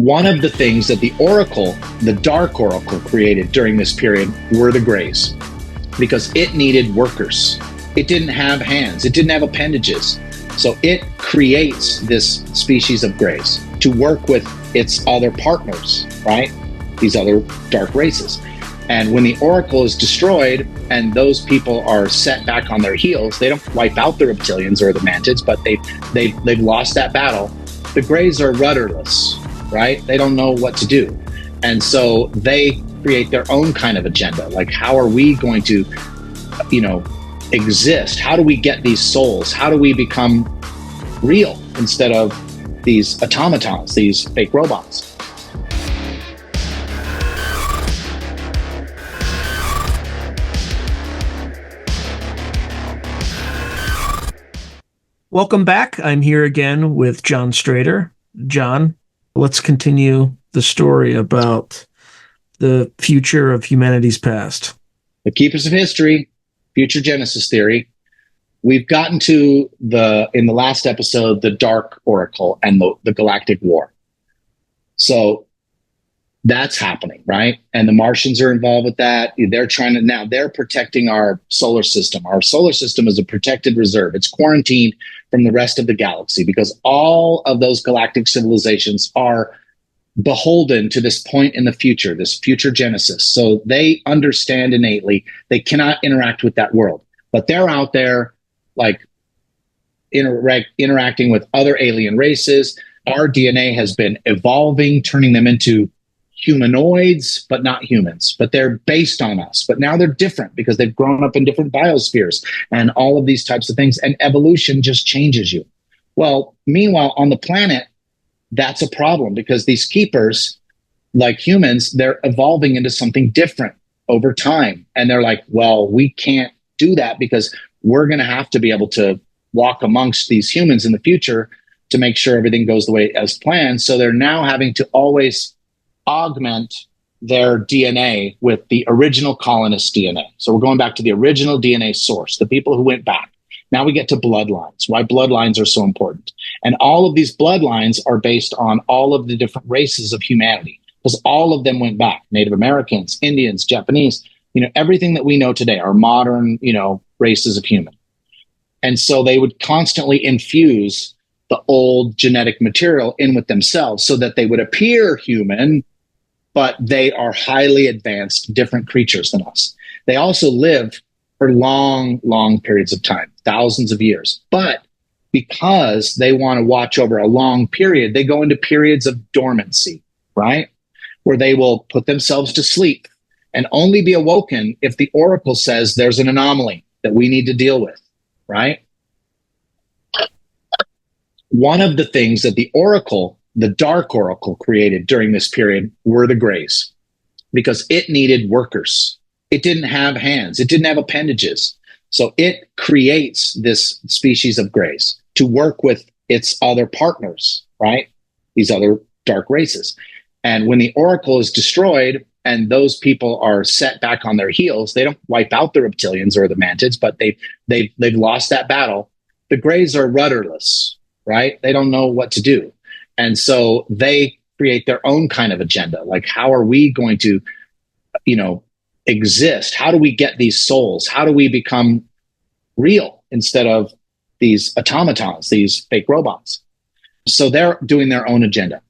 One of the things that the Oracle, the Dark Oracle, created during this period were the Greys, because it needed workers. It didn't have hands. It didn't have appendages. So it creates this species of Greys to work with its other partners, right? These other dark races. And when the Oracle is destroyed and those people are set back on their heels, they don't wipe out the reptilians or the mantids, but they've lost that battle. The Greys are rudderless, right? They don't know what to do. And so they create their own kind of agenda. Like, how are we going to, exist? How do we get these souls? How do we become real instead of these automatons, these fake robots? Welcome back. I'm here again with John Strader. John, let's continue the story about the future of humanity's past. The keepers of history, future genesis theory. We've gotten to in the last episode, the Dark Oracle and the Galactic War. So that's happening, right? And the Martians are involved with that. They're protecting our solar system. Our solar system is a protected reserve. It's quarantined from the rest of the galaxy because all of those galactic civilizations are beholden to this point in the future, this future genesis. So they understand innately they cannot interact with that world, but they're out there like interacting with other alien races. Our DNA has been evolving, turning them into humanoids, but not humans, but they're based on us. But now they're different because they've grown up in different biospheres and all of these types of things. And evolution just changes you. Well, meanwhile, on the planet, that's a problem because these keepers, like humans, they're evolving into something different over time. And they're like, well, we can't do that because we're going to have to be able to walk amongst these humans in the future to make sure everything goes the way as planned. So they're now having to always augment their DNA with the original colonist DNA. So we're going back to the original DNA source, the people who went back. Now we get to bloodlines, why bloodlines are so important. And all of these bloodlines are based on all of the different races of humanity, because all of them went back. Native Americans, Indians, Japanese, everything that we know today are modern, races of human. And so they would constantly infuse the old genetic material in with themselves so that they would appear human, but they are highly advanced, different creatures than us. They also live for long, long periods of time, thousands of years. But because they want to watch over a long period, they go into periods of dormancy, right? Where they will put themselves to sleep and only be awoken if the Oracle says there's an anomaly that we need to deal with, right? One of the things that the Oracle, the Dark Oracle, created during this period were the Greys, because it needed workers. It didn't have hands. It didn't have appendages. So it creates this species of Greys to work with its other partners, right? These other dark races. And when the Oracle is destroyed and those people are set back on their heels, they don't wipe out the reptilians or the mantids, but they've lost that battle. The Greys are rudderless, right? They don't know what to do. And so they create their own kind of agenda. Like, how are we going to, exist? How do we get these souls? How do we become real instead of these automatons, these fake robots? So they're doing their own agenda.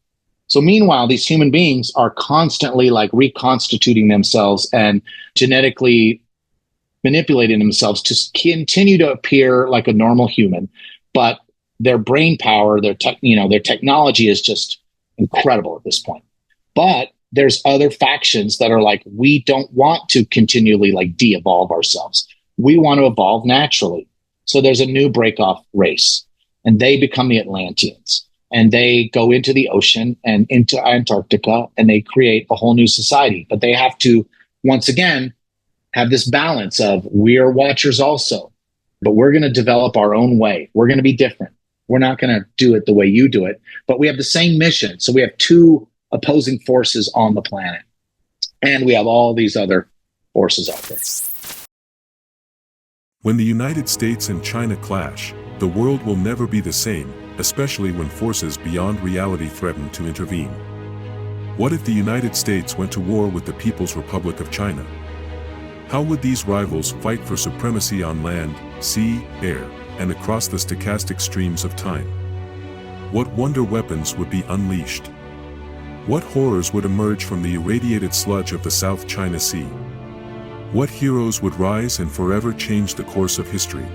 So meanwhile, these human beings are constantly like reconstituting themselves and genetically manipulating themselves to continue to appear like a normal human, but their brain power, their technology is just incredible at this point. But there's other factions that are like, we don't want to continually like de-evolve ourselves. We want to evolve naturally. So there's a new break-off race, and they become the Atlanteans, and they go into the ocean and into Antarctica, and they create a whole new society. But they have to, once again, have this balance of, we are watchers also, but we're going to develop our own way. We're going to be different. We're not going to do it the way you do it, but we have the same mission. So we have two opposing forces on the planet, and we have all these other forces out there. When the United States and China clash, the world will never be the same, especially when forces beyond reality threaten to intervene. What if the United States went to war with the People's Republic of China? How would these rivals fight for supremacy on land, sea, air, and across the stochastic streams of time? What wonder weapons would be unleashed? What horrors would emerge from the irradiated sludge of the South China Sea? What heroes would rise and forever change the course of history?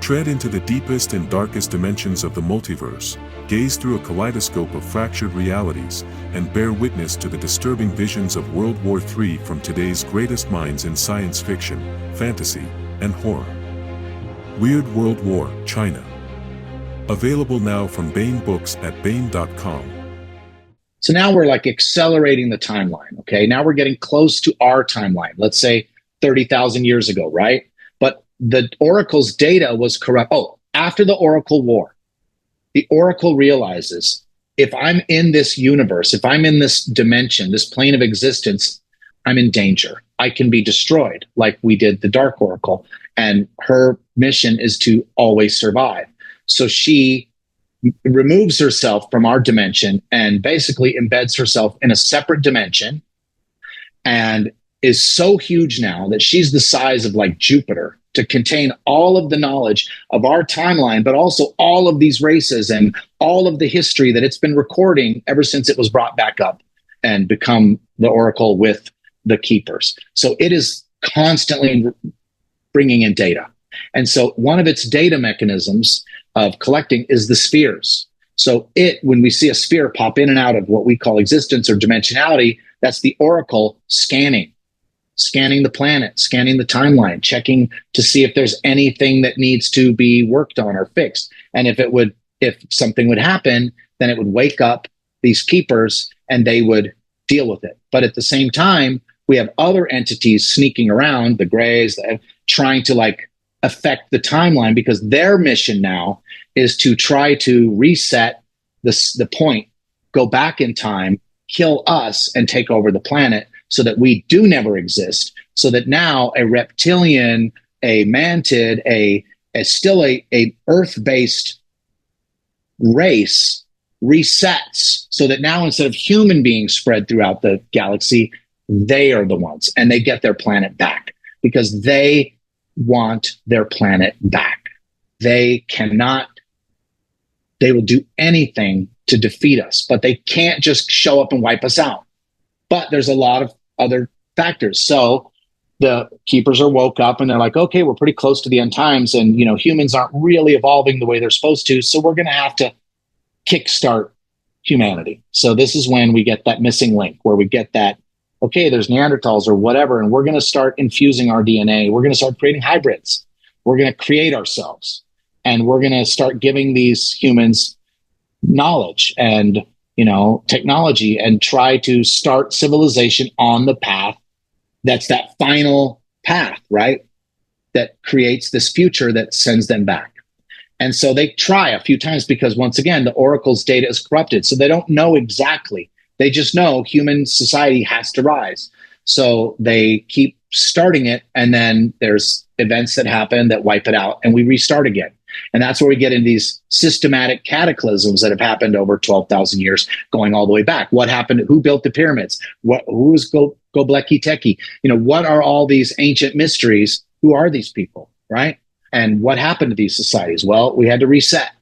Tread into the deepest and darkest dimensions of the multiverse, gaze through a kaleidoscope of fractured realities, and bear witness to the disturbing visions of World War III from today's greatest minds in science fiction, fantasy, and horror. Weird World War, China. Available now from Bain Books at bain.com. So now we're like accelerating the timeline, okay? Now we're getting close to our timeline, let's say 30,000 years ago, right? But the Oracle's data was corrupt. Oh, after the Oracle War, the Oracle realizes if I'm in this universe, if I'm in this dimension, this plane of existence, I'm in danger. I can be destroyed like we did the Dark Oracle. And her mission is to always survive. So she removes herself from our dimension and basically embeds herself in a separate dimension and is so huge now that she's the size of like Jupiter to contain all of the knowledge of our timeline, but also all of these races and all of the history that it's been recording ever since it was brought back up and become the Oracle with the keepers. So it is constantly bringing in data. And so one of its data mechanisms of collecting is the spheres. So when we see a sphere pop in and out of what we call existence or dimensionality, that's the Oracle scanning the planet, scanning the timeline, checking to see if there's anything that needs to be worked on or fixed. And if something would happen, then it would wake up these keepers and they would deal with it. But at the same time, we have other entities sneaking around, the Greys, trying to like affect the timeline because their mission now is to try to reset the point, go back in time, kill us and take over the planet so that we do never exist. So that now a reptilian, a mantid, still a Earth-based race resets so that now instead of human beings spread throughout the galaxy, they are the ones and they get their planet back because they want their planet back. They will do anything to defeat us, but they can't just show up and wipe us out. But there's a lot of other factors. So the keepers are woke up and they're like, okay, we're pretty close to the end times and, humans aren't really evolving the way they're supposed to. So we're going to have to kickstart humanity. So this is when we get that missing link where we get that, okay, there's Neanderthals or whatever, and we're going to start infusing our DNA. We're going to start creating hybrids. We're going to create ourselves. And we're going to start giving these humans knowledge and, technology and try to start civilization on the path. That's that final path, right? That creates this future that sends them back. And so they try a few times because once again, the Oracle's data is corrupted. So they don't know exactly. They just know human society has to rise. So they keep starting it. And then there's events that happen that wipe it out and we restart again. And that's where we get into these systematic cataclysms that have happened over 12,000 years, going all the way back. What happened? Who built the pyramids? Who was Göbekli Tepe? What are all these ancient mysteries? Who are these people, right? And what happened to these societies? Well, we had to reset.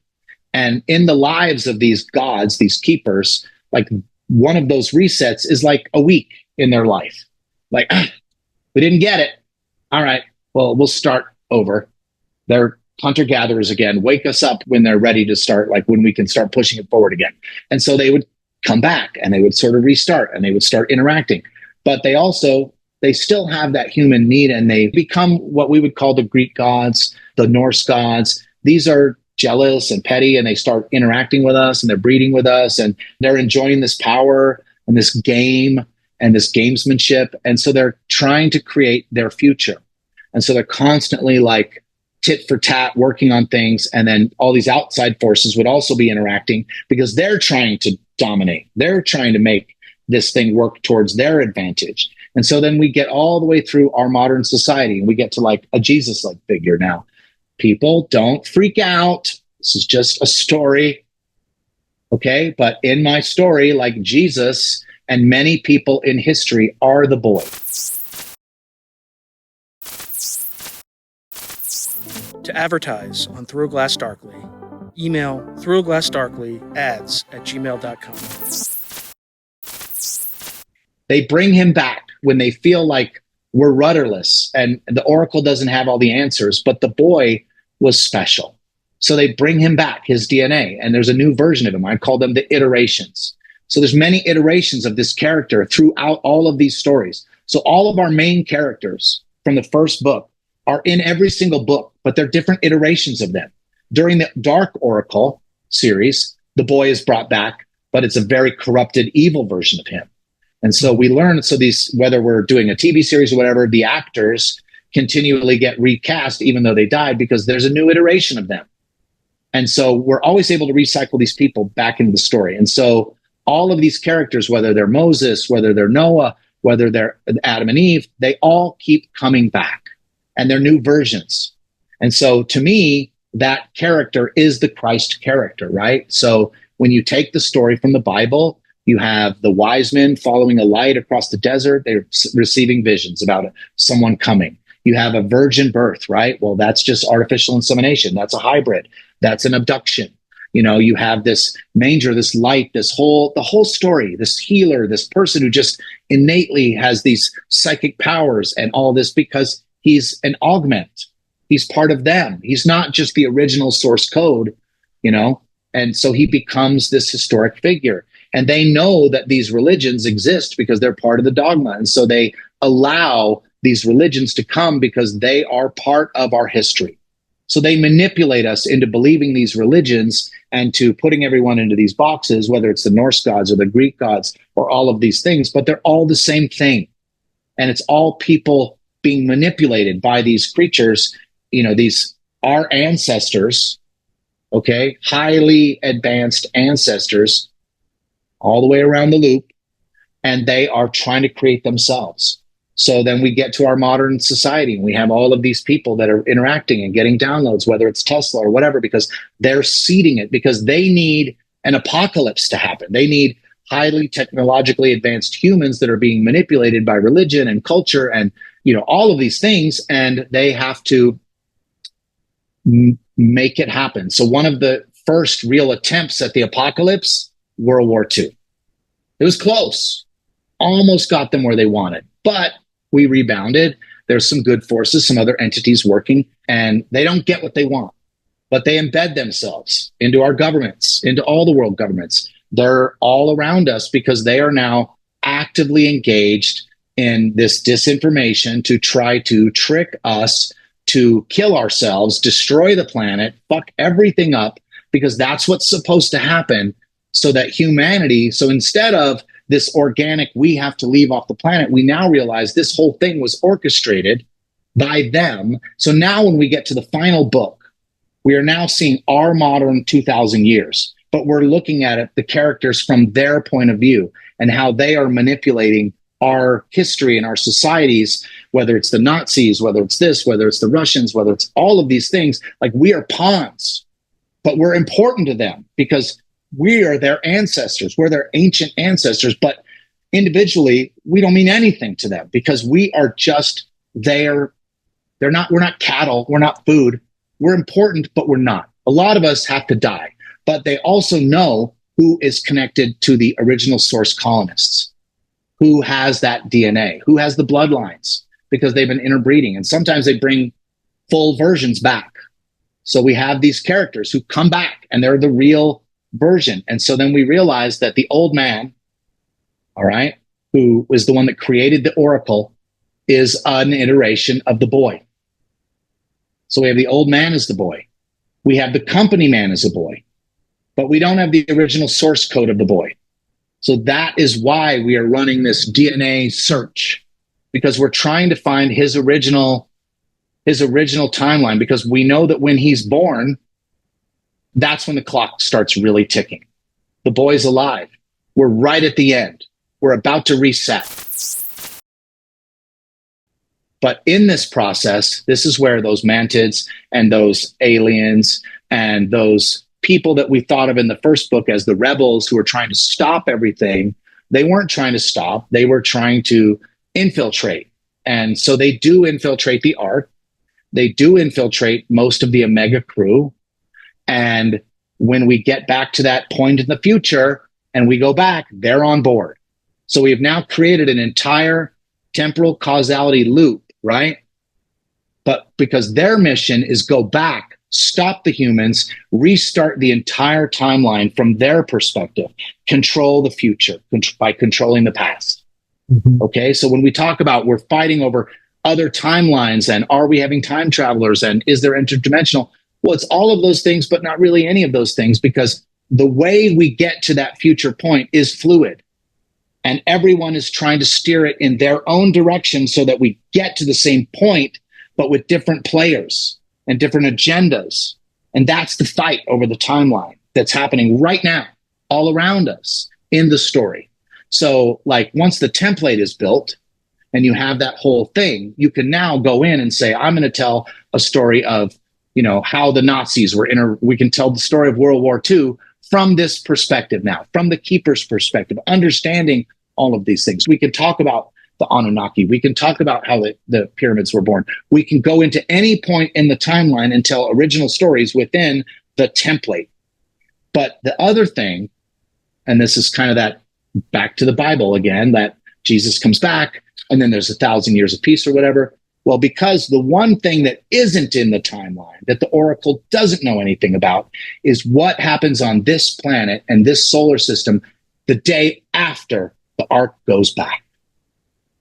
And in the lives of these gods, these keepers, like one of those resets is like a week in their life. Like, we didn't get it. All right, well, we'll start over. They're hunter-gatherers again, wake us up when they're ready to start, like when we can start pushing it forward again. And so they would come back and they would sort of restart and they would start interacting. But they still have that human need and they become what we would call the Greek gods, the Norse gods. These are jealous and petty and they start interacting with us and they're breeding with us and they're enjoying this power and this game and this gamesmanship. And so they're trying to create their future. And so they're constantly like tit for tat working on things. And then all these outside forces would also be interacting because they're trying to dominate. They're trying to make this thing work towards their advantage. And so then we get all the way through our modern society and we get to like a Jesus-like figure now. People, don't freak out. This is just a story. Okay. But in my story, like Jesus and many people in history are the boy. To advertise on Through a Glass Darkly, email throughaglassdarkly@gmail.com. They bring him back when they feel like we're rudderless and the Oracle doesn't have all the answers, but the boy was special. So they bring him back, his DNA, and there's a new version of him. I call them the iterations. So there's many iterations of this character throughout all of these stories. So all of our main characters from the first book are in every single book, but they're different iterations of them. During the Dark Oracle series, the boy is brought back, but it's a very corrupted, evil version of him. And so we learn, so these, whether we're doing a TV series or whatever, the actors continually get recast, even though they died, because there's a new iteration of them. And so we're always able to recycle these people back into the story. And so all of these characters, whether they're Moses, whether they're Noah, whether they're Adam and Eve, they all keep coming back and they're new versions. And so to me, that character is the Christ character, right? So when you take the story from the Bible, you have the wise men following a light across the desert. They're receiving visions about someone coming. You have a virgin birth, right? Well, that's just artificial insemination. That's a hybrid. That's an abduction. You know, you have this manger, this light, the whole story, this healer, this person who just innately has these psychic powers and all this because he's an augment. He's part of them. He's not just the original source code, you know? And so he becomes this historic figure. And they know that these religions exist because they're part of the dogma. And so they allow these religions to come because they are part of our history. So they manipulate us into believing these religions and to putting everyone into these boxes, whether it's the Norse gods or the Greek gods or all of these things, but they're all the same thing. And it's all people being manipulated by these creatures, you know, these our ancestors, okay, highly advanced ancestors all the way around the loop, and they are trying to create themselves. So then we get to our modern society and we have all of these people that are interacting and getting downloads, whether it's Tesla or whatever, because they're seeding it because they need an apocalypse to happen. They need highly technologically advanced humans that are being manipulated by religion and culture and, you know, all of these things, and they have to make it happen. So one of the first real attempts at the apocalypse, World War II. It was close. Almost got them where they wanted, but we rebounded. There's some good forces, some other entities working, and they don't get what they want, but they embed themselves into our governments, into all the world governments. They're all around us because they are now actively engaged in this disinformation to try to trick us to kill ourselves, destroy the planet, fuck everything up, because that's what's supposed to happen so that humanity, so instead of this organic, we have to leave off the planet, we now realize this whole thing was orchestrated by them. So now when we get to the final book, we are now seeing our modern 2000 years, but we're looking at it, the characters from their point of view and how they are manipulating our history and our societies, whether it's the Nazis, whether it's this, whether it's the Russians, whether it's all of these things. Like, we are pawns, but we're important to them because we are their ancestors. We're their ancient ancestors, but individually, we don't mean anything to them because we are just there. We're not cattle. We're not food. We're important, but we're not. A lot of us have to die, but they also know who is connected to the original source colonists, who has that DNA, who has the bloodlines, because they've been interbreeding. And sometimes they bring full versions back. So we have these characters who come back and they're the real version. And so then we realize that the old man, all right, who was the one that created the Oracle, is an iteration of the boy. So we have the old man as the boy. We have the company man as a boy, but we don't have the original source code of the boy. So that is why we are running this DNA search, because we're trying to find his original timeline, because we know that when he's born, that's when the clock starts really ticking. The boy's alive. We're right at the end. We're about to reset. But in this process, this is where those mantids and those aliens and those people that we thought of in the first book as the rebels who are trying to stop everything, They weren't trying to stop. They were trying to infiltrate. And so they do infiltrate the Ark. They do infiltrate most of the Omega crew. And when we get back to that point in the future and we go back, they're on board. So we have now created an entire temporal causality loop, right? But because their mission is go back, stop the humans, restart the entire timeline from their perspective, control the future by controlling the past. Mm-hmm. Okay, so when we talk about we're fighting over other timelines and are we having time travelers and is there interdimensional? Well, it's all of those things, but not really any of those things, because the way we get to that future point is fluid. And everyone is trying to steer it in their own direction so that we get to the same point, but with different players and different agendas. And that's the fight over the timeline that's happening right now, all around us in the story. So like once the template is built and you have that whole thing, you can now go in and say, I'm going to tell a story of, you know, how the Nazis were we can tell the story of World War II from this perspective now, from the Keeper's perspective, understanding all of these things. We can talk about the Anunnaki. We can talk about how the pyramids were born. We can go into any point in the timeline and tell original stories within the template. But the other thing, and this is kind of that back to the Bible again, that Jesus comes back and then there's 1,000 years of peace or whatever. Well, because the one thing that isn't in the timeline, that the Oracle doesn't know anything about, is what happens on this planet and this solar system the day after the Ark goes back.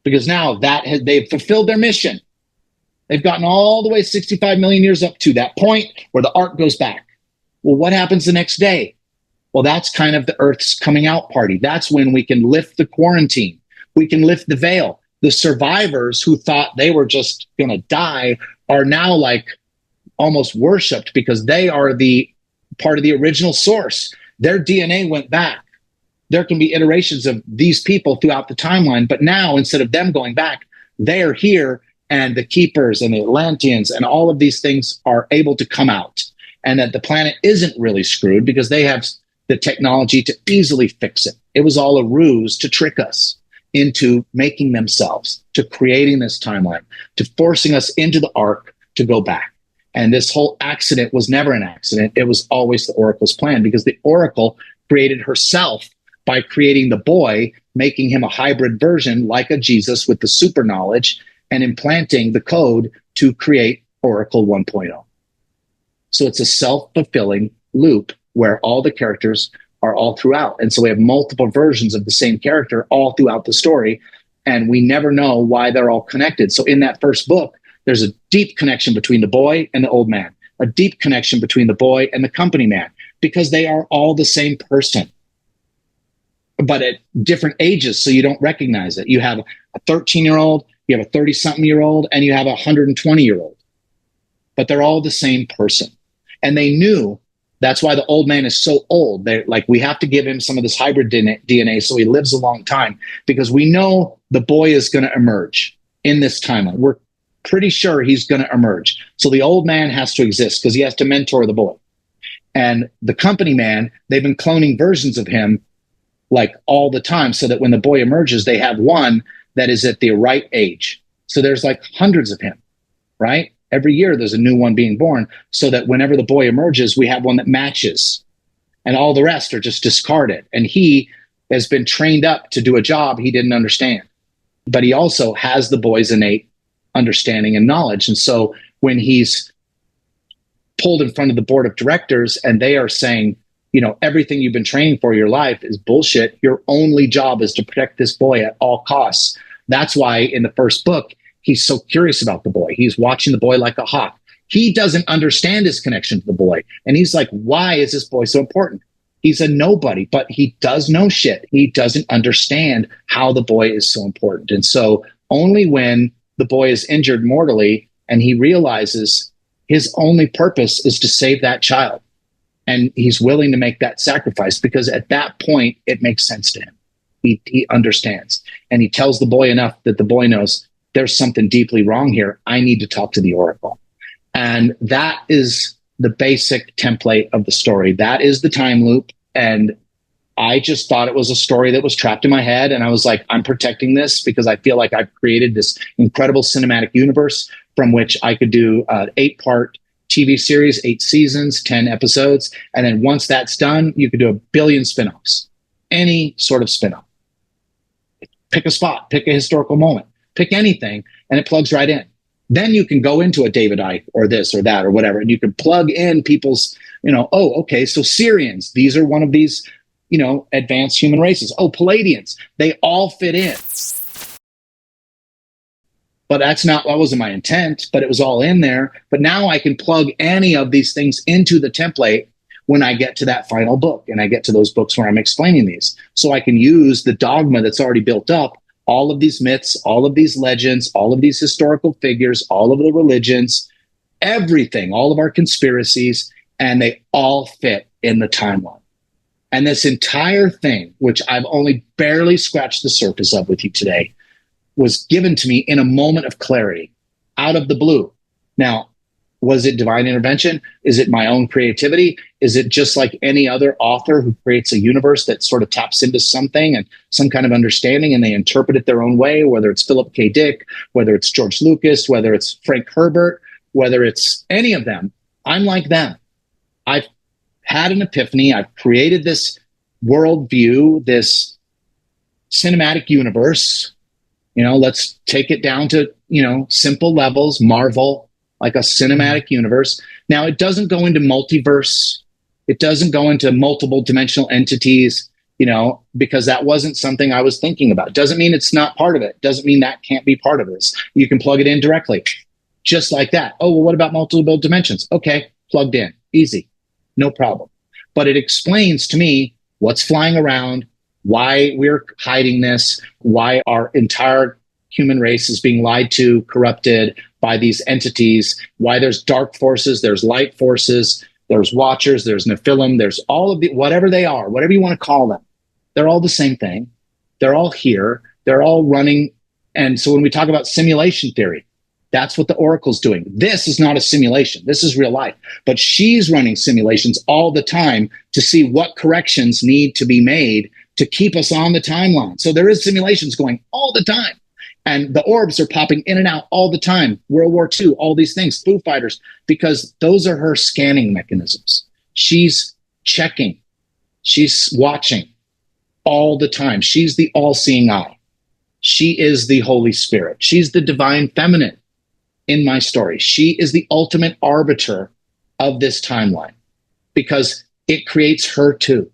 Because now they've fulfilled their mission. They've gotten all the way 65 million years up to that point where the Ark goes back. Well, what happens the next day? Well, that's kind of the Earth's coming out party. That's when we can lift the quarantine. We can lift the veil. The survivors who thought they were just going to die are now like almost worshipped because they are the part of the original source. Their DNA went back. There can be iterations of these people throughout the timeline, but now instead of them going back, they are here, and the Keepers and the Atlanteans and all of these things are able to come out, and that the planet isn't really screwed because they have the technology to easily fix it. It was all a ruse to trick us into making themselves, to creating this timeline, to forcing us into the Ark to go back. And this whole accident was never an accident. It was always the Oracle's plan, because the Oracle created herself by creating the boy, making him a hybrid version like a Jesus with the super knowledge, and implanting the code to create Oracle 1.0. So it's a self-fulfilling loop where all the characters are all throughout. And so we have multiple versions of the same character all throughout the story, and we never know why they're all connected. So in that first book, there's a deep connection between the boy and the old man, a deep connection between the boy and the company man, because they are all the same person, but at different ages, so you don't recognize it. You have a 13-year-old, you have a 30-something-year-old, and you have a 120-year-old. But they're all the same person. And they knew that's why the old man is so old. They're like, we have to give him some of this hybrid DNA so he lives a long time, because we know the boy is going to emerge in this timeline. We're pretty sure he's going to emerge. So the old man has to exist because he has to mentor the boy. And the company man, they've been cloning versions of him like all the time, so that when the boy emerges, they have one that is at the right age. So there's like hundreds of him, right? Every year there's a new one being born, so that whenever the boy emerges, we have one that matches, and all the rest are just discarded. And he has been trained up to do a job he didn't understand, but he also has the boy's innate understanding and knowledge. And so when he's pulled in front of the board of directors and they are saying, you know, everything you've been training for your life is bullshit. Your only job is to protect this boy at all costs. That's why in the first book, he's so curious about the boy. He's watching the boy like a hawk. He doesn't understand his connection to the boy. And he's like, why is this boy so important? He's a nobody, but he does know shit. He doesn't understand how the boy is so important. And so only when the boy is injured mortally and he realizes his only purpose is to save that child, and he's willing to make that sacrifice, because at that point, it makes sense to him. He understands. And he tells the boy enough that the boy knows there's something deeply wrong here. I need to talk to the Oracle. And that is the basic template of the story. That is the time loop. And I just thought it was a story that was trapped in my head. And I was like, I'm protecting this because I feel like I've created this incredible cinematic universe from which I could do an 8-part TV series, 8 seasons, 10 episodes. And then once that's done, you could do 1 billion spinoffs, any sort of spinoff. Pick a spot, pick a historical moment, pick anything, and it plugs right in. Then you can go into a David Icke or this or that or whatever, and you can plug in people's, oh, okay, so Syrians, these are one of these, advanced human races. Oh, Palladians, they all fit in. But that wasn't my intent, but it was all in there. But now I can plug any of these things into the template when I get to that final book and I get to those books where I'm explaining these. So I can use the dogma that's already built up, all of these myths, all of these legends, all of these historical figures, all of the religions, everything, all of our conspiracies, and they all fit in the timeline. And this entire thing, which I've only barely scratched the surface of with you today, was given to me in a moment of clarity, out of the blue. Now, was it divine intervention? Is it my own creativity? Is it just like any other author who creates a universe that sort of taps into something and some kind of understanding and they interpret it their own way, whether it's Philip K. Dick, whether it's George Lucas, whether it's Frank Herbert, whether it's any of them? I'm like them. I've had an epiphany. I've created this worldview, this cinematic universe. Let's take it down to, simple levels, Marvel, like a cinematic universe. Now, it doesn't go into multiverse. It doesn't go into multiple dimensional entities, because that wasn't something I was thinking about. Doesn't mean it's not part of it. Doesn't mean that can't be part of this. You can plug it in directly, just like that. Oh, well, what about multiple dimensions? Okay, plugged in, easy, no problem. But it explains to me what's flying around, why we're hiding this, why our entire human race is being lied to, corrupted by these entities, why there's dark forces, there's light forces, there's watchers, there's Nephilim, there's all of the, whatever they are, whatever you want to call them. They're all the same thing. They're all here. They're all running. And so when we talk about simulation theory, that's what the Oracle's doing. This is not a simulation. This is real life. But she's running simulations all the time to see what corrections need to be made to keep us on the timeline. So there is simulations going all the time. And the orbs are popping in and out all the time. World War II, all these things, Foo Fighters, because those are her scanning mechanisms. She's checking. She's watching all the time. She's the all-seeing eye. She is the Holy Spirit. She's the divine feminine in my story. She is the ultimate arbiter of this timeline because it creates her too.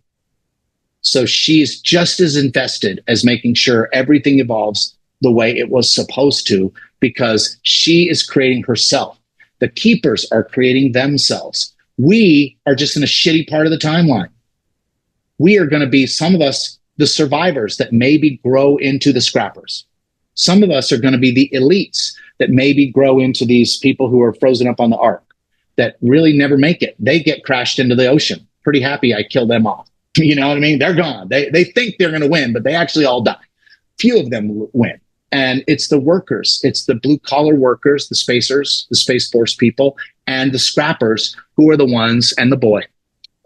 So she's just as invested as making sure everything evolves the way it was supposed to, because she is creating herself. The keepers are creating themselves. We are just in a shitty part of the timeline. We are going to be, some of us, the survivors that maybe grow into the scrappers. Some of us are going to be the elites that maybe grow into these people who are frozen up on the ark that really never make it. They get crashed into the ocean. Pretty happy I killed them off. You know what I mean? They're gone. They think they're going to win, but they actually all die. Few of them win. And it's the workers. It's the blue collar workers, the spacers, the Space Force people, and the scrappers who are the ones, and the boy,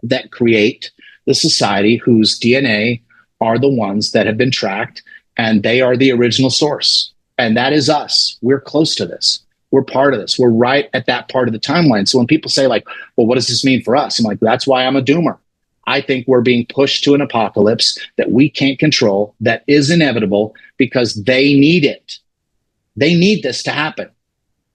that create the society whose DNA are the ones that have been tracked, and they are the original source. And that is us. We're close to this. We're part of this. We're right at that part of the timeline. So when people say like, well, what does this mean for us? I'm like, that's why I'm a doomer. I think we're being pushed to an apocalypse that we can't control, that is inevitable because they need it. They need this to happen.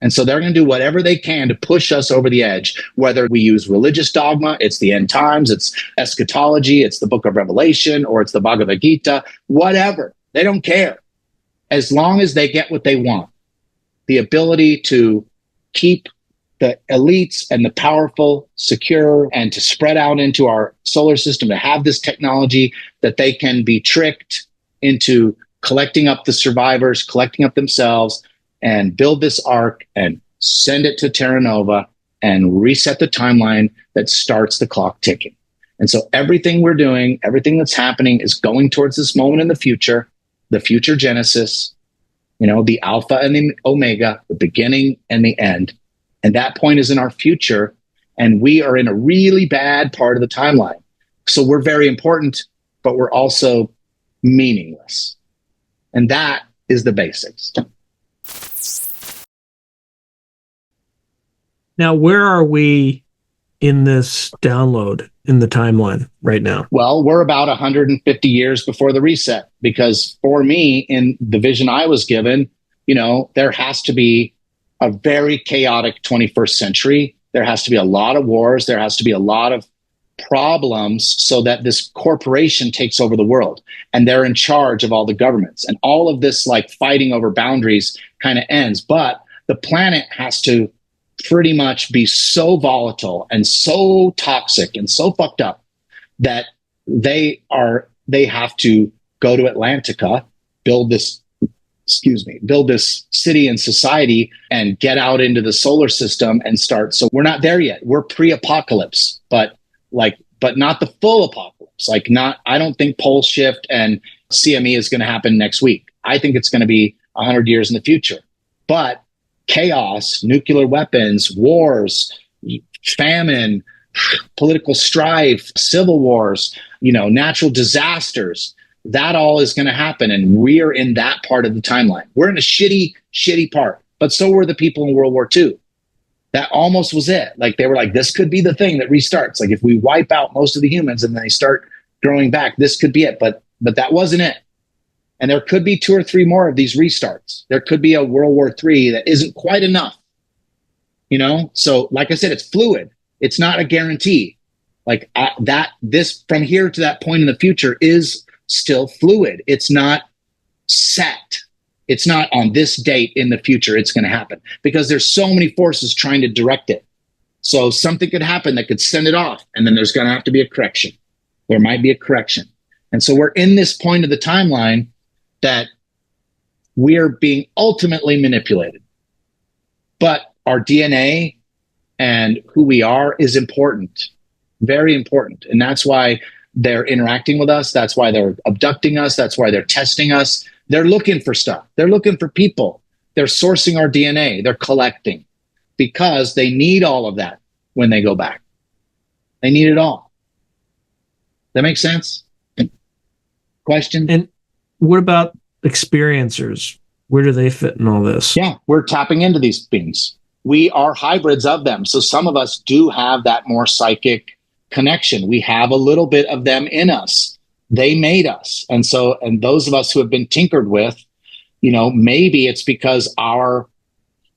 And so they're going to do whatever they can to push us over the edge, whether we use religious dogma, it's the end times, it's eschatology, it's the book of Revelation, or it's the Bhagavad Gita, whatever. They don't care. As long as they get what they want, the ability to keep the elites and the powerful secure and to spread out into our solar system, to have this technology that they can be tricked into collecting up the survivors, collecting up themselves, and build this ark and send it to Terra Nova and reset the timeline that starts the clock ticking. And so everything we're doing, everything that's happening is going towards this moment in the future Genesis, the Alpha and the Omega, the beginning and the end. And that point is in our future, and we are in a really bad part of the timeline. So we're very important but we're also meaningless. And that is the basics. Now, where are we in this download in the timeline right now? Well, we're about 150 years before the reset, because for me, in the vision I was given, there has to be a very chaotic 21st century. There has to be a lot of wars. There has to be a lot of problems so that this corporation takes over the world and they're in charge of all the governments, and all of this like fighting over boundaries kind of ends. But the planet has to pretty much be so volatile and so toxic and so fucked up that they have to go to Atlantica, build this city and society, and get out into the solar system and start. So we're not there yet. We're pre-apocalypse, but not the full apocalypse. I don't think pole shift and CME is going to happen next week. I think it's going to be 100 years in the future. But chaos, nuclear weapons, wars, famine, political strife, civil wars, natural disasters, that all is going to happen. And we're in that part of the timeline. We're in a shitty part, but so were the people in World War II. That almost was it. Like they were like, this could be the thing that restarts. Like if we wipe out most of the humans and then they start growing back, this could be it. But that wasn't it. And there could be 2 or 3 more of these restarts. There could be a World War III that isn't quite enough. So like I said, it's fluid. It's not a guarantee. This from here to that point in the future is still fluid. It's not set. It's not on this date in the future it's going to happen, because there's so many forces trying to direct it. So something could happen that could send it off, and then there's going to have to be a correction. There might be a correction. And so we're in this point of the timeline that we're being ultimately manipulated. But our DNA and who we are is important, very important. And that's why they're interacting with us. That's why they're abducting us. That's why they're testing us. They're looking for stuff. They're looking for people. They're sourcing our DNA. They're collecting, because they need all of that when they go back. They need it all. That makes sense? Question? And what about experiencers? Where do they fit in all this? Yeah, we're tapping into these things. We are hybrids of them. So some of us do have that more psychic connection. We have a little bit of them in us. They made us. And those of us who have been tinkered with, maybe it's because our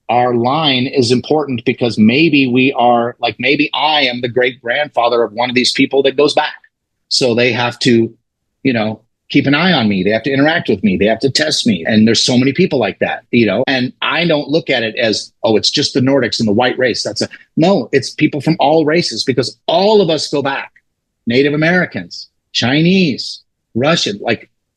line is important, because maybe we are maybe I am the great grandfather of one of these people that goes back. So they have to, keep an eye on me. They have to interact with me. They have to test me. And there's so many people like that, and I don't look at it as, oh, it's just the Nordics and the white race. No, it's people from all races, because all of us go back. Native Americans, Chinese, Russian,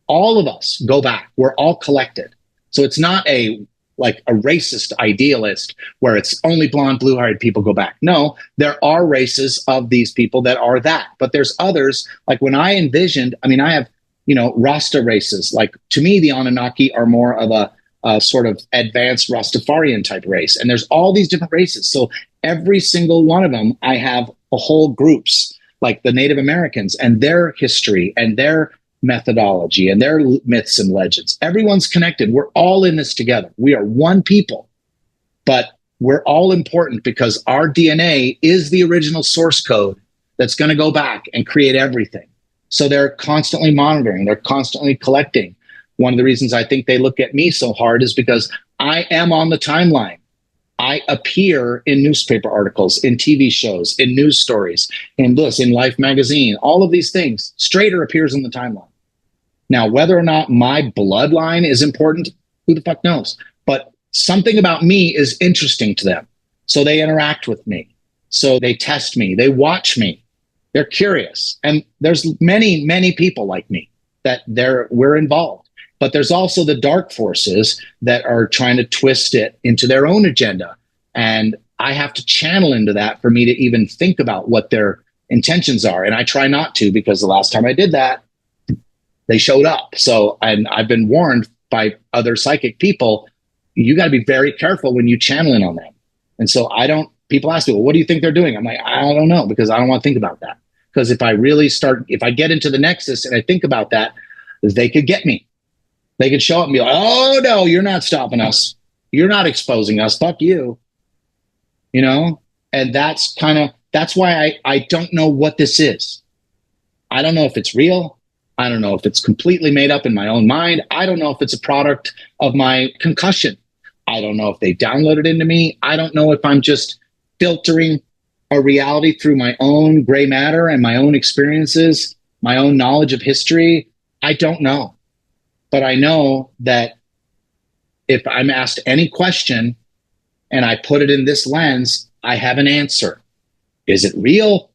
all of us go back. We're all collected. So it's not a racist idealist where it's only blonde, blue-haired people go back. No, there are races of these people that are that. But there's others, when I envisioned, I have, Rasta races. To me, the Anunnaki are more of a sort of advanced Rastafarian type race. And there's all these different races. So every single one of them, I have whole groups, like the Native Americans and their history and their methodology and their myths and legends. Everyone's connected. We're all in this together. We are one people, but we're all important, because our DNA is the original source code that's going to go back and create everything. So they're constantly monitoring. They're constantly collecting. One of the reasons I think they look at me so hard is because I am on the timeline. I appear in newspaper articles, in TV shows, in news stories, in Life magazine, all of these things. Strader appears on the timeline. Now, whether or not my bloodline is important, who the fuck knows? But something about me is interesting to them. So they interact with me. So they test me. They watch me. They're curious. And there's many, many people like me that we're involved. But there's also the dark forces that are trying to twist it into their own agenda. And I have to channel into that for me to even think about what their intentions are. And I try not to, because the last time I did that, they showed up. So, and I've been warned by other psychic people, you got to be very careful when you channel in on them. And so people ask me, well, what do you think they're doing? I'm like, I don't know, because I don't want to think about that. Because if I get into the nexus and I think about that, they could get me. They could show up and be like, oh no, you're not stopping us. You're not exposing us. Fuck you. And that's why I don't know what this is. I don't know if it's real. I don't know if it's completely made up in my own mind. I don't know if it's a product of my concussion. I don't know if they downloaded into me. I don't know if I'm just filtering a reality through my own gray matter and my own experiences, my own knowledge of history. I don't know. But I know that if I'm asked any question and I put it in this lens, I have an answer. Is it real?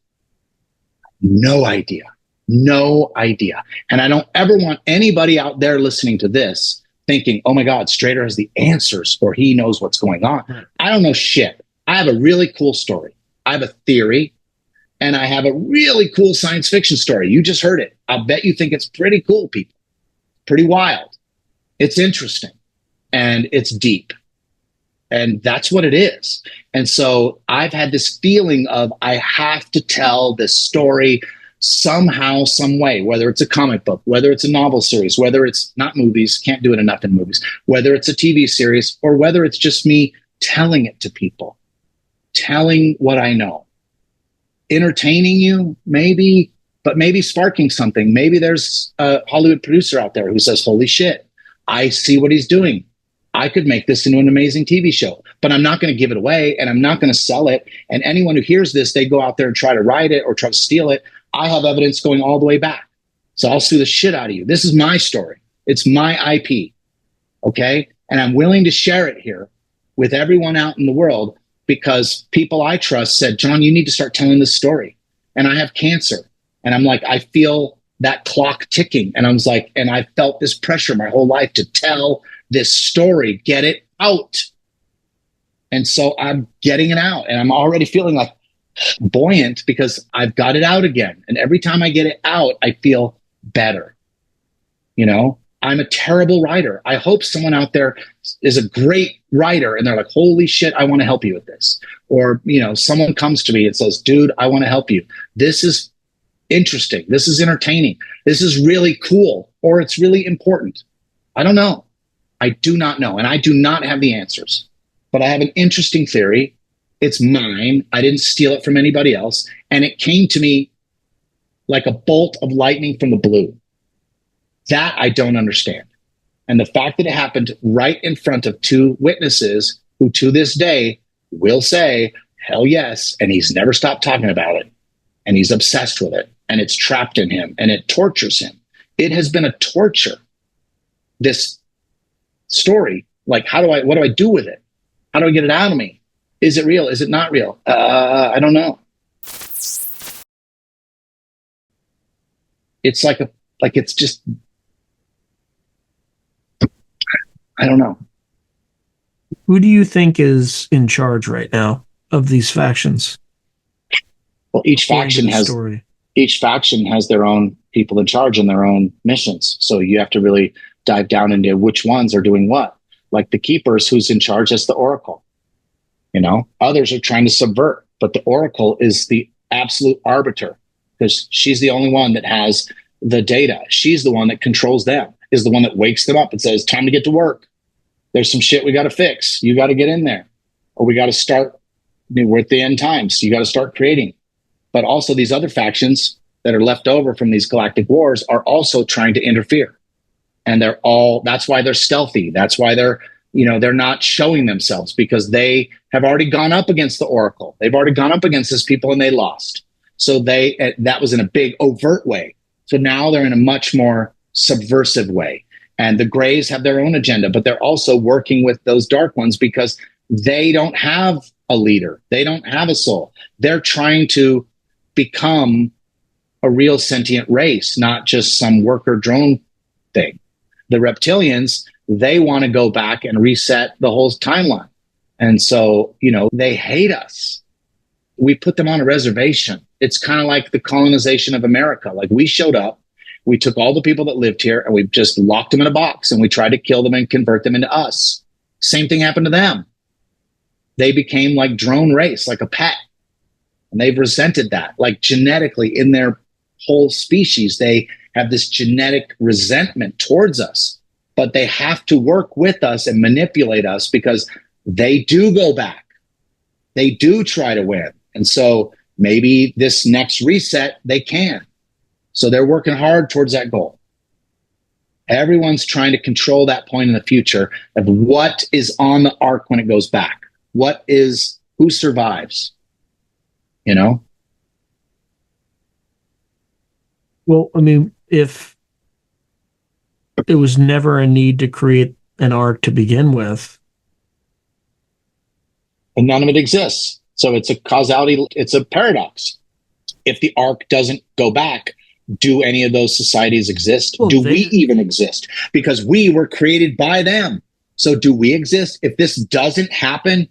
No idea. No idea. And I don't ever want anybody out there listening to this thinking, oh my God, Strader has the answers or he knows what's going on. I don't know shit. I have a really cool story. I have a theory and I have a really cool science fiction story. You just heard it. I'll bet you think it's pretty cool, people. Pretty wild. It's interesting and it's deep. And that's what it is. And so I've had this feeling of I have to tell this story somehow, some way, whether it's a comic book, whether it's a novel series, whether it's not movies, can't do it enough in movies, whether it's a TV series, or whether it's just me telling it to people, telling what I know, entertaining you, maybe, but maybe sparking something. Maybe there's a Hollywood producer out there who says, holy shit, I see what he's doing. I could make this into an amazing TV show, but I'm not going to give it away and I'm not going to sell it. And anyone who hears this, they go out there and try to write it or try to steal it. I have evidence going all the way back. So I'll sue the shit out of you. This is my story. It's my IP. Okay. And I'm willing to share it here with everyone out in the world because people I trust said, John, you need to start telling this story. And I have cancer. And I'm like, I feel that clock ticking. And I was like, and I felt this pressure my whole life to tell this story, get it out. And so I'm getting it out and I'm already feeling like buoyant because I've got it out again. And every time I get it out, I feel better. I'm a terrible writer. I hope someone out there is a great writer and they're like, holy shit, I want to help you with this. Or, someone comes to me and says, dude, I want to help you. This is interesting. This is entertaining. This is really cool. Or it's really important. I don't know. I do not know. And I do not have the answers. But I have an interesting theory. It's mine. I didn't steal it from anybody else. And it came to me like a bolt of lightning from the blue. That I don't understand. And the fact that it happened right in front of two witnesses who to this day will say, hell yes. And he's never stopped talking about it. And he's obsessed with it. And it's trapped in him. And it tortures him. It has been a torture. This story, like, what do I do with it? How do I get it out of me? Is it real? Is it not real? I don't know. It's it's just, I don't know. Who do you think is in charge right now of these factions? Well, each faction has their own people in charge and their own missions. So you have to really dive down into which ones are doing what. Like the Keepers, who's in charge, that's the Oracle. Others are trying to subvert, but the Oracle is the absolute arbiter because she's the only one that has the data. She's the one that controls them, is the one that wakes them up and says, time to get to work. There's some shit we got to fix. You got to get in there. Or we got to start, we're at the end times. You got to start creating. But also these other factions that are left over from these galactic wars are also trying to interfere. And that's why they're stealthy. That's why they're not showing themselves because they have already gone up against the Oracle. They've already gone up against these people and they lost. So that was in a big overt way. So now they're in a much more subversive way. And the Greys have their own agenda, but they're also working with those dark ones because they don't have a leader. They don't have a soul. They're trying to become a real sentient race, not just some worker drone thing. The reptilians, they want to go back and reset the whole timeline. And so, they hate us. We put them on a reservation. It's kind of like the colonization of America. Like we showed up, we took all the people that lived here and we just locked them in a box and we tried to kill them and convert them into us. Same thing happened to them. They became like drone race, like a pet. And they've resented that. Like genetically in their whole species, they have this genetic resentment towards us. But they have to work with us and manipulate us because they do go back. They do try to win. And so maybe this next reset, they can. So they're working hard towards that goal. Everyone's trying to control that point in the future of what is on the arc when it goes back. Who survives? You know? Well, I mean, if it was never a need to create an arc to begin with, and none of it exists. So it's a causality, it's a paradox. If the arc doesn't go back, do any of those societies exist? Well, do we even exist? Because we were created by them. So do we exist? If this doesn't happen,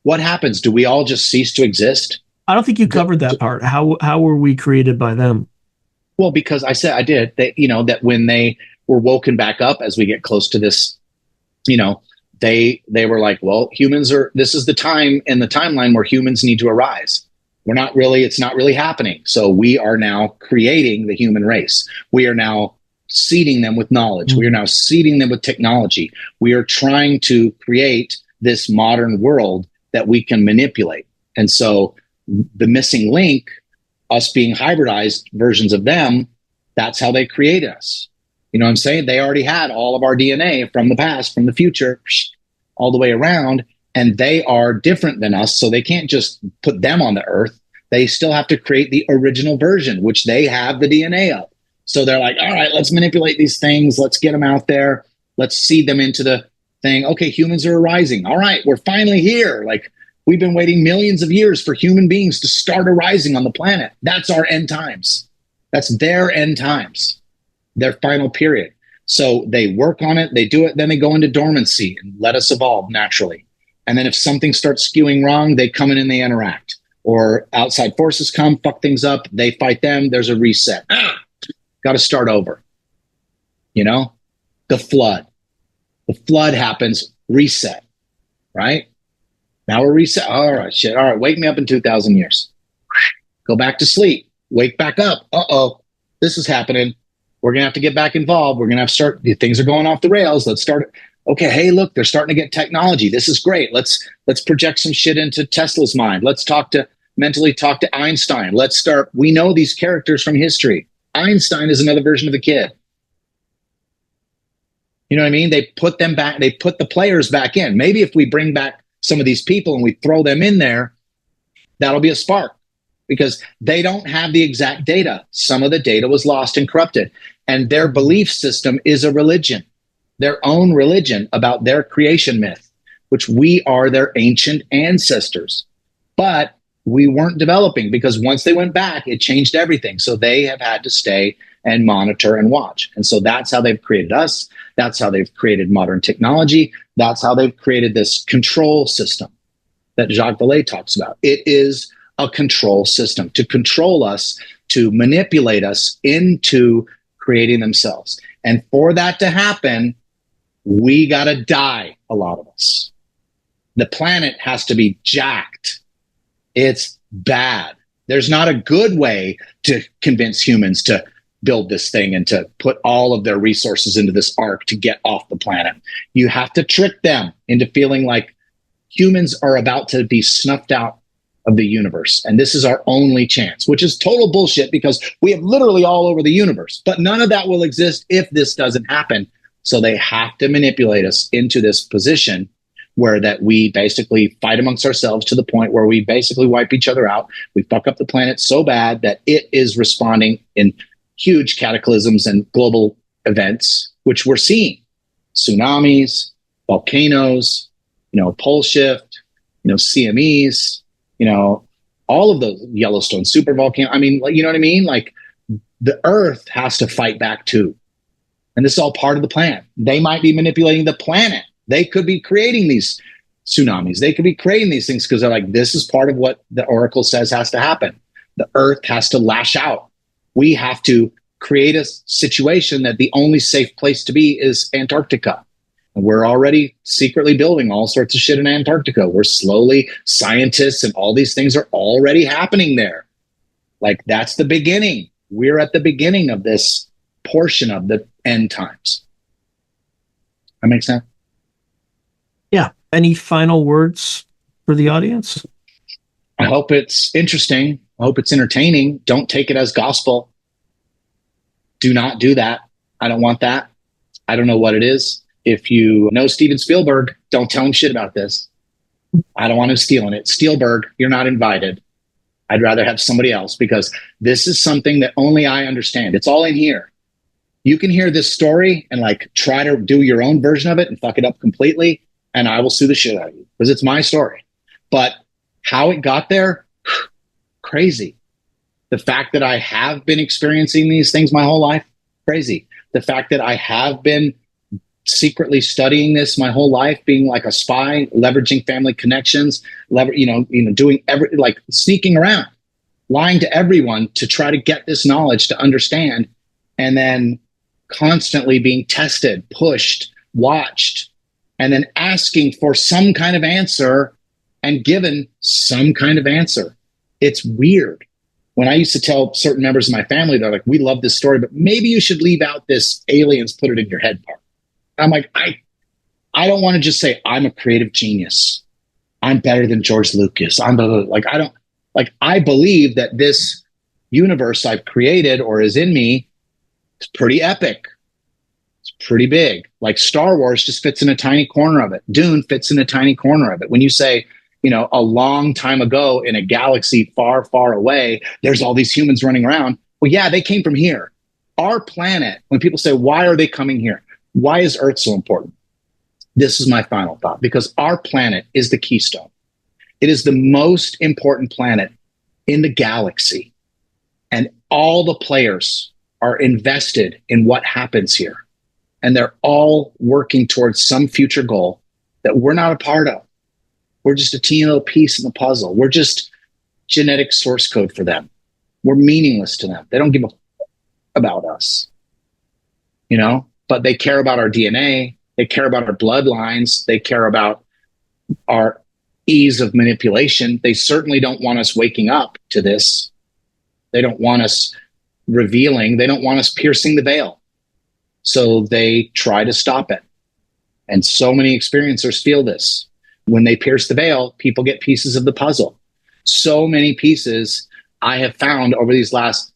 what happens? Do we all just cease to exist? I don't think you covered that part. How were we created by them? Well, because I did, that when they were woken back up as we get close to this, they were like, well, this is the time in the timeline where humans need to arise. It's not really happening. So we are now creating the human race. We are now seeding them with knowledge. Mm-hmm. We are now seeding them with technology. We are trying to create this modern world that we can manipulate. And so the missing link, us being hybridized versions of them, that's how they created us. You know what I'm saying? They already had all of our DNA from the past, from the future, all the way around, and they are different than us, so they can't just put them on the earth. They still have to create the original version, which they have the DNA of. So they're like, all right, let's manipulate these things. Let's get them out there. Let's seed them into the thing. Okay, humans are arising. All right, we're finally here. Like, we've been waiting millions of years for human beings to start arising on the planet. That's our end times. That's their end times, their final period. So they work on it, they do it, then they go into dormancy and let us evolve naturally. And then if something starts skewing wrong, they come in and they interact. Or outside forces come, fuck things up, they fight them, there's a reset. Got to start over. The flood. The flood happens, reset, right? Now we're reset. All right, shit. All right, wake me up in 2,000 years. Go back to sleep. Wake back up. Uh-oh, this is happening. We're going to have to get back involved. We're going to have to start. Things are going off the rails. Let's start. Okay, hey, look, they're starting to get technology. This is great. Let's project some shit into Tesla's mind. Let's mentally talk to Einstein. Let's start. We know these characters from history. Einstein is another version of the kid. You know what I mean? They put them back. They put the players back in. Maybe if we bring back some of these people and we throw them in there, that'll be a spark, because they don't have the exact data. Some of the data was lost and corrupted, and their belief system is a religion, their own religion about their creation myth, which we are their ancient ancestors. But we weren't developing, because once they went back, it changed everything. So they have had to stay and monitor and watch. And so that's how they've created us. That's how they've created modern technology. That's how they've created this control system that Jacques Vallée talks about. It is a control system to control us, to manipulate us into creating themselves. And for that to happen, we got to die, a lot of us. The planet has to be jacked. It's bad. There's not a good way to convince humans to build this thing and to put all of their resources into this arc to get off the planet. You have to trick them into feeling like humans are about to be snuffed out of the universe. And this is our only chance, which is total bullshit, because we have literally all over the universe. But none of that will exist if this doesn't happen. So they have to manipulate us into this position where that we basically fight amongst ourselves to the point where we basically wipe each other out. We fuck up the planet so bad that it is responding in huge cataclysms and global events, which we're seeing. Tsunamis, volcanoes, pole shift, CMEs, all of those, Yellowstone super volcano. I mean, you know what I mean? Like, the Earth has to fight back too. And this is all part of the plan. They might be manipulating the planet. They could be creating these tsunamis. They could be creating these things because they're like, this is part of what the Oracle says has to happen. The Earth has to lash out. We have to create a situation that the only safe place to be is Antarctica. And we're already secretly building all sorts of shit in Antarctica. We're slowly, scientists and all these things are already happening there. Like, that's the beginning. We're at the beginning of this portion of the end times. That makes sense? Yeah. Any final words for the audience? I hope it's interesting. I hope it's entertaining. Don't take it as gospel. Do not do that. I don't want that. I don't know what it is. If you know Steven Spielberg, don't tell him shit about this. I don't want him stealing it. Spielberg, you're not invited. I'd rather have somebody else, because this is something that only I understand. It's all in here. You can hear this story and like try to do your own version of it and fuck it up completely, and I will sue the shit out of you because it's my story. But how it got there, crazy. The fact that I have been experiencing these things my whole life, crazy. The fact that I have been secretly studying this my whole life, being like a spy, leveraging family connections, doing like sneaking around, lying to everyone to try to get this knowledge to understand, and then constantly being tested, pushed, watched, and then asking for some kind of answer and given some kind of answer. It's weird. When I used to tell certain members of my family, they're like, we love this story, but maybe you should leave out this aliens put it in your head part. I'm like, I don't want to just say I'm a creative genius. I'm better than George Lucas. I believe that this universe I've created or is in me is pretty epic. It's pretty big. Like Star Wars just fits in a tiny corner of it. Dune fits in a tiny corner of it. When you say, a long time ago in a galaxy far, far away, there's all these humans running around. Well, yeah, they came from here. Our planet, when people say, why are they coming here? Why is Earth so important? This is my final thought, because our planet is the Keystone. It is the most important planet in the galaxy. And all the players are invested in what happens here. And they're all working towards some future goal that we're not a part of. We're just a teeny little piece in the puzzle. We're just genetic source code for them. We're meaningless to them. They don't give a fuck about us, but they care about our DNA. They care about our bloodlines. They care about our ease of manipulation. They certainly don't want us waking up to this. They don't want us revealing. They don't want us piercing the veil. So they try to stop it. And so many experiencers feel this. When they pierce the veil, people get pieces of the puzzle. So many pieces I have found over these last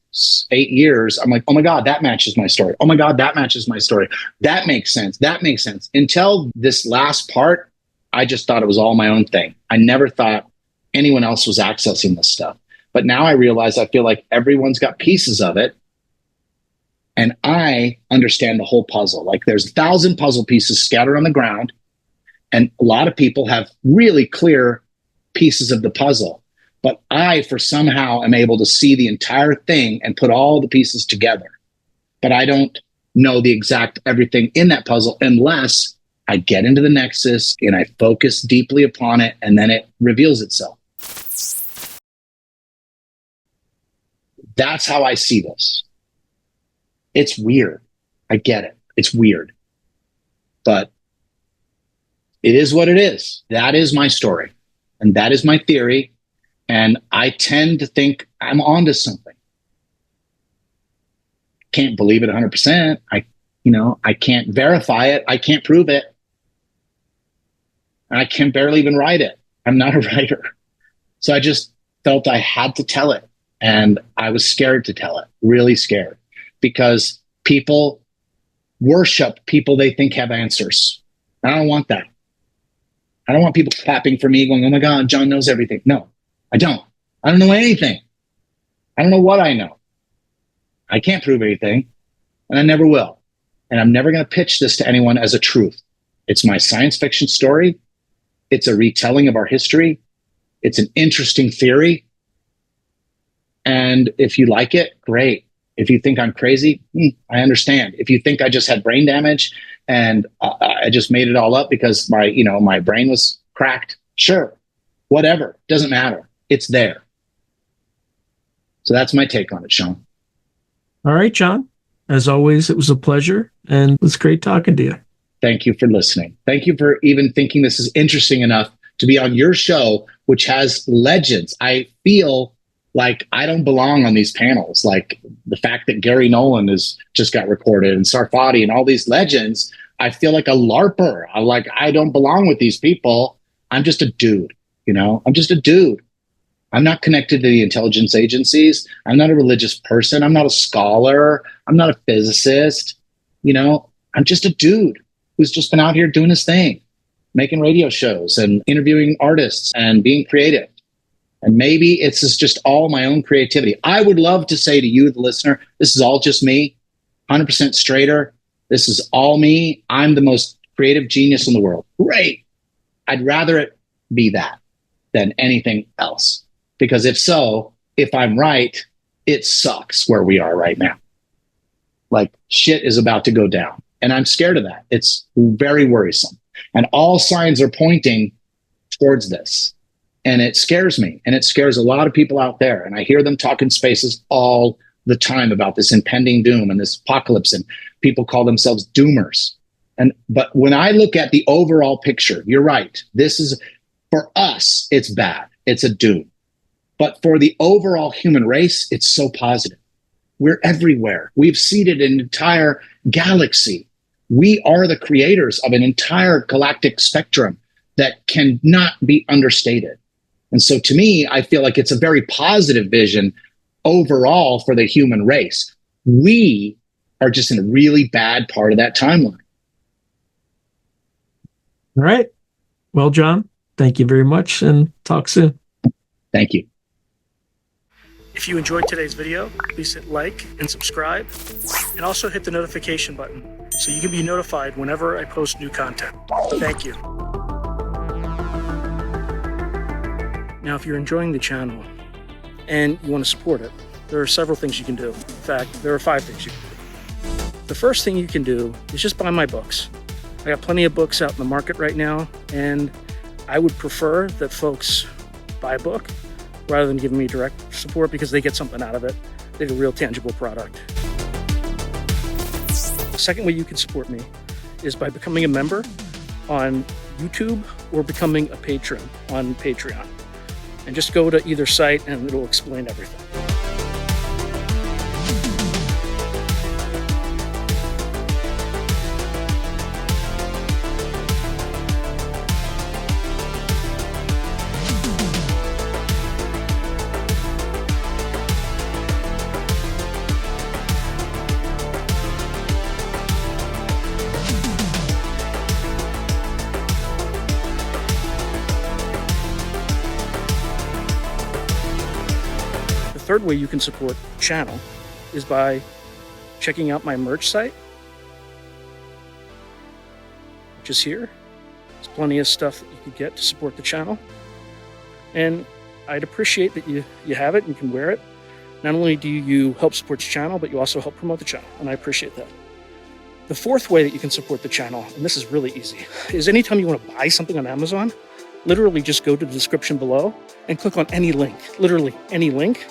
8 years. I'm like, oh my God, that matches my story. Oh my God, that matches my story. That makes sense. That makes sense. Until this last part, I just thought it was all my own thing. I never thought anyone else was accessing this stuff. But now I realize I feel like everyone's got pieces of it. And I understand the whole puzzle. Like there's 1,000 puzzle pieces scattered on the ground. And a lot of people have really clear pieces of the puzzle. But I, for somehow, am able to see the entire thing and put all the pieces together. But I don't know the exact everything in that puzzle unless I get into the nexus and I focus deeply upon it, and then it reveals itself. That's how I see this. It's weird. I get it. It's weird. But it is what it is. That is my story. And that is my theory. And I tend to think I'm onto something. Can't believe it 100%. I can't verify it. I can't prove it. And I can barely even write it. I'm not a writer. So I just felt I had to tell it. And I was scared to tell it, really scared, because people worship people they think have answers. I don't want that. I don't want people clapping for me going, oh my God, John knows everything. No, I don't. I don't know anything. I don't know what I know. I can't prove anything, and I never will. And I'm never going to pitch this to anyone as a truth. It's my science fiction story. It's a retelling of our history. It's an interesting theory. And if you like it, great. If you think I'm crazy, I understand. If you think I just had brain damage and I just made it all up because my brain was cracked, sure, whatever, doesn't matter. It's there. So that's my take on it, Sean. All right, John. As always, it was a pleasure, and it was great talking to you. Thank you for listening. Thank you for even thinking this is interesting enough to be on your show, which has legends. I feel like I don't belong on these panels. Like the fact that Gary Nolan has just got recorded and Sarfati and all these legends, I feel like a LARPer. I don't belong with these people. I'm just a dude, I'm just a dude. I'm not connected to the intelligence agencies. I'm not a religious person. I'm not a scholar. I'm not a physicist. I'm just a dude who's just been out here doing his thing, making radio shows and interviewing artists and being creative. And maybe it's just all my own creativity. I would love to say to you, the listener, this is all just me, 100% Strader. This is all me. I'm the most creative genius in the world. Great. I'd rather it be that than anything else. Because if I'm right, it sucks where we are right now. Like shit is about to go down. And I'm scared of that. It's very worrisome. And all signs are pointing towards this. And it scares me. And it scares a lot of people out there. And I hear them talk in spaces all the time about this impending doom and this apocalypse. And people call themselves doomers. But when I look at the overall picture, you're right. This is, for us, it's bad. It's a doom. But for the overall human race, it's so positive. We're everywhere. We've seeded an entire galaxy. We are the creators of an entire galactic spectrum that cannot be understated. And so to me, I feel like it's a very positive vision overall for the human race. We are just in a really bad part of that timeline. All right. Well, John, thank you very much and talk soon. Thank you. If you enjoyed today's video, please hit like and subscribe, and also hit the notification button so you can be notified whenever I post new content. Thank you. Now, if you're enjoying the channel and you want to support it, there are several things you can do. In fact, there are 5 things you can do. The first thing you can do is just buy my books. I got plenty of books out in the market right now, and I would prefer that folks buy a book rather than giving me direct support because they get something out of it. They get a real tangible product. The second way you can support me is by becoming a member on YouTube or becoming a patron on Patreon. And just go to either site and it'll explain everything. The third way you can support the channel is by checking out my merch site, which is here. There's plenty of stuff that you can get to support the channel. And I'd appreciate that you have it and can wear it. Not only do you help support the channel, but you also help promote the channel, and I appreciate that. The fourth way that you can support the channel, and this is really easy, is anytime you want to buy something on Amazon, literally just go to the description below and click on any link, literally any link.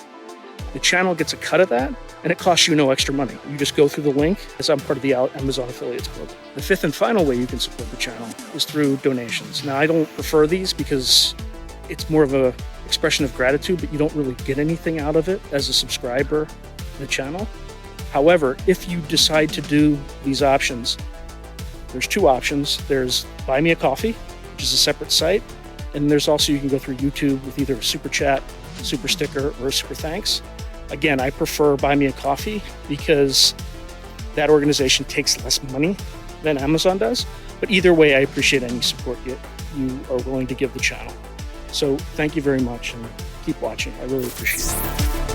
The channel gets a cut of that, and it costs you no extra money. You just go through the link, as I'm part of the Amazon Affiliates Club. The fifth and final way you can support the channel is through donations. Now, I don't prefer these because it's more of an expression of gratitude, but you don't really get anything out of it as a subscriber to the channel. However, if you decide to do these options, there's 2 options. There's Buy Me a Coffee, which is a separate site, and there's also, you can go through YouTube with either a super chat, super sticker, or a super thanks. Again, I prefer Buy Me a Coffee because that organization takes less money than Amazon does. But either way, I appreciate any support you are willing to give the channel. So thank you very much and keep watching. I really appreciate it.